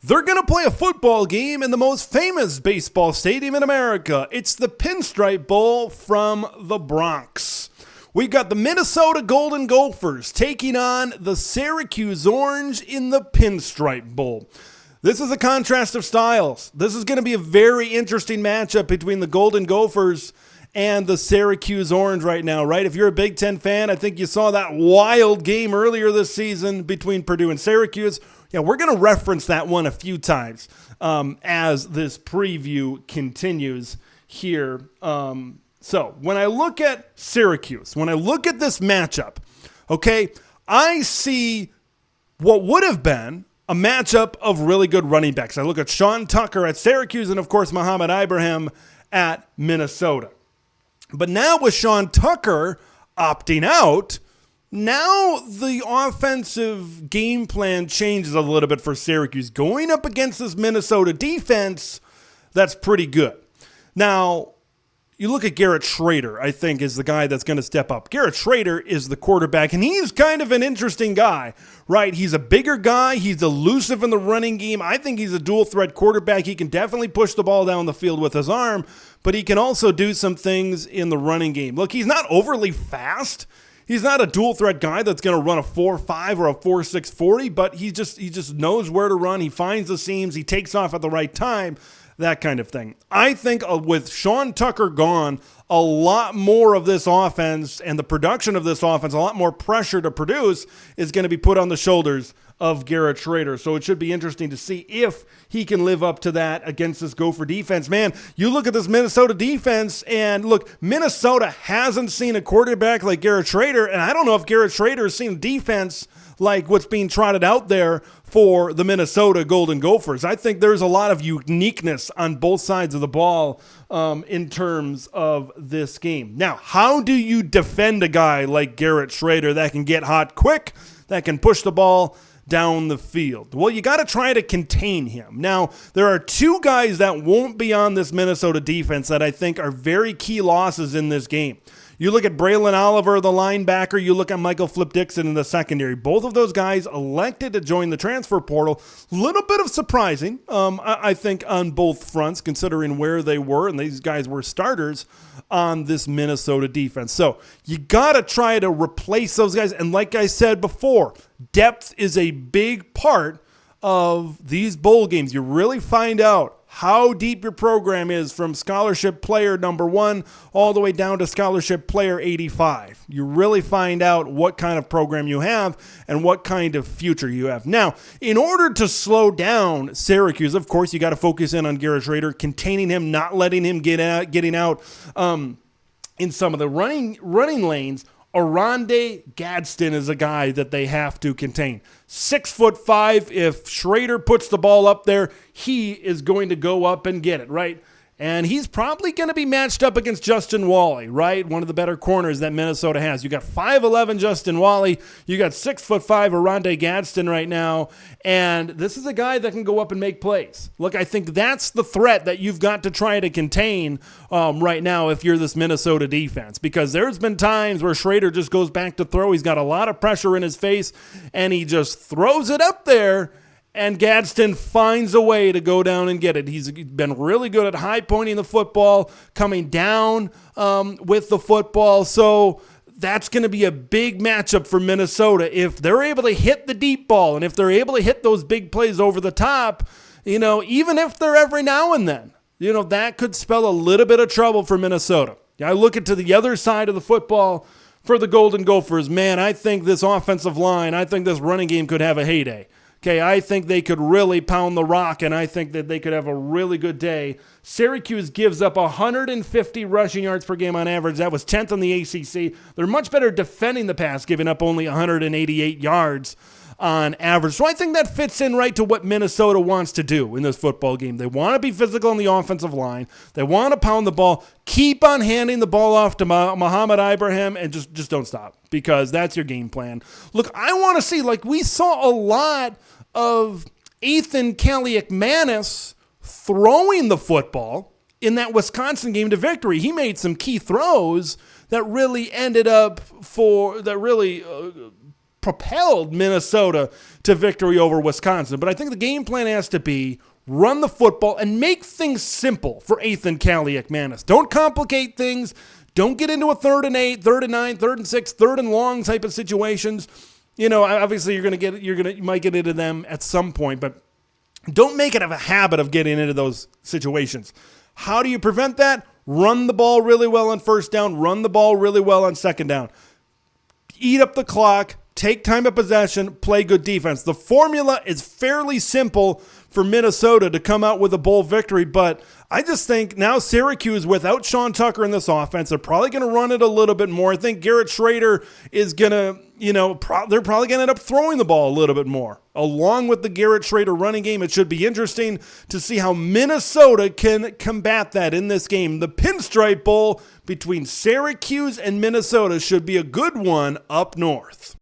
They're going to play a football game in the most famous baseball stadium in America. It's the Pinstripe Bowl from the Bronx. We've got the Minnesota Golden Gophers taking on the Syracuse Orange in the Pinstripe Bowl. This is a contrast of styles. This is going to be a very interesting matchup between the Golden Gophers and the Syracuse Orange right now, right? If you're a Big Ten fan, I think you saw that wild game earlier this season between Purdue and Syracuse. Yeah, we're going to reference that one a few times as this preview continues here. So when I look at Syracuse, when I look at this matchup, okay, I see what would have been a matchup of really good running backs. I look at Sean Tucker at Syracuse and, of course, Muhammad Ibrahim at Minnesota. But now with Sean Tucker opting out, now the offensive game plan changes a little bit for Syracuse. Going up against this Minnesota defense, that's pretty good. Now, you look at Garrett Schrader, I think, is the guy that's going to step up. Garrett Schrader is the quarterback, and he's kind of an interesting guy, right? He's a bigger guy. He's elusive in the running game. I think he's a dual-threat quarterback. He can definitely push the ball down the field with his arm, but he can also do some things in the running game. Look, he's not overly fast. He's not a dual-threat guy that's going to run a 4.5 or a 4.6 40, but he just knows where to run. He finds the seams. He takes off at the right time. That kind of thing. I think with Sean Tucker gone, a lot more of this offense and the production of this offense, a lot more pressure to produce is going to be put on the shoulders of Garrett Schrader. So it should be interesting to see if he can live up to that against this Gopher defense. Man, you look at this Minnesota defense, and look, Minnesota hasn't seen a quarterback like Garrett Schrader, and I don't know if Garrett Schrader has seen defense like what's being trotted out there for the Minnesota Golden Gophers. I think there's a lot of uniqueness on both sides of the ball in terms of this game. Now, how do you defend a guy like Garrett Schrader that can get hot quick, that can push the ball down the field? Well, you got to try to contain him. Now, there are two guys that won't be on this Minnesota defense that I think are very key losses in this game. You look at Braylon Oliver, the linebacker. You look at Michael Flip-Dixon in the secondary. Both of those guys elected to join the transfer portal. Little bit of surprising, I think, on both fronts, considering where they were, and these guys were starters on this Minnesota defense. So you got to try to replace those guys. And like I said before, depth is a big part of these bowl games. You really find out how deep your program is from scholarship player number 1 all the way down to scholarship player 85. You really find out what kind of program you have and what kind of future you have. Now, in order to slow down Syracuse, of course, you got to focus in on Garrett Schrader, containing him, not letting him getting out in some of the running lanes. Oronde Gadsden is a guy that they have to contain. 6'5". If Schrader puts the ball up there, he is going to go up and get it, right? And he's probably going to be matched up against Justin Wally, right? One of the better corners that Minnesota has. You got 5'11" Justin Wally. You got 6'5" Oronde Gadsden right now. And this is a guy that can go up and make plays. Look, I think that's the threat that you've got to try to contain right now if you're this Minnesota defense. Because there's been times where Schrader just goes back to throw. He's got a lot of pressure in his face, and he just throws it up there. And Gadsden finds a way to go down and get it. He's been really good at high pointing the football, coming down with the football. So that's going to be a big matchup for Minnesota. If they're able to hit the deep ball and if they're able to hit those big plays over the top, even if they're every now and then, that could spell a little bit of trouble for Minnesota. I look at to the other side of the football for the Golden Gophers. Man, I think this offensive line, I think this running game could have a heyday. Okay, I think they could really pound the rock, and I think that they could have a really good day. Syracuse gives up 150 rushing yards per game on average. That was 10th in the ACC. They're much better defending the pass, giving up only 188 yards on average. So I think that fits in right to what Minnesota wants to do in this football game. They want to be physical on the offensive line. They want to pound the ball. Keep on handing the ball off to Muhammad Ibrahim and just don't stop, because that's your game plan. Look, I want to see, like we saw a lot of Ethan Kaliakmanis throwing the football in that Wisconsin game to victory. He made some key throws that really ended up propelled Minnesota to victory over Wisconsin. But I think the game plan has to be run the football and make things simple for Ethan Kaliakmanis. Don't complicate things. Don't get into a 3rd and 8, 3rd and 9, 3rd and 6, 3rd and long type of situations. You know, obviously you might get into them at some point, but don't make it a habit of getting into those situations. How do you prevent that? Run the ball really well on 1st down. Run the ball really well on 2nd down. Eat up the clock. Take time of possession. Play good defense. The formula is fairly simple for Minnesota to come out with a bowl victory, but I just think now Syracuse, without Sean Tucker in this offense, they're probably going to run it a little bit more. I think Garrett Schrader is going to, they're probably going to end up throwing the ball a little bit more. Along with the Garrett Schrader running game, it should be interesting to see how Minnesota can combat that in this game. The Pinstripe Bowl between Syracuse and Minnesota should be a good one up north.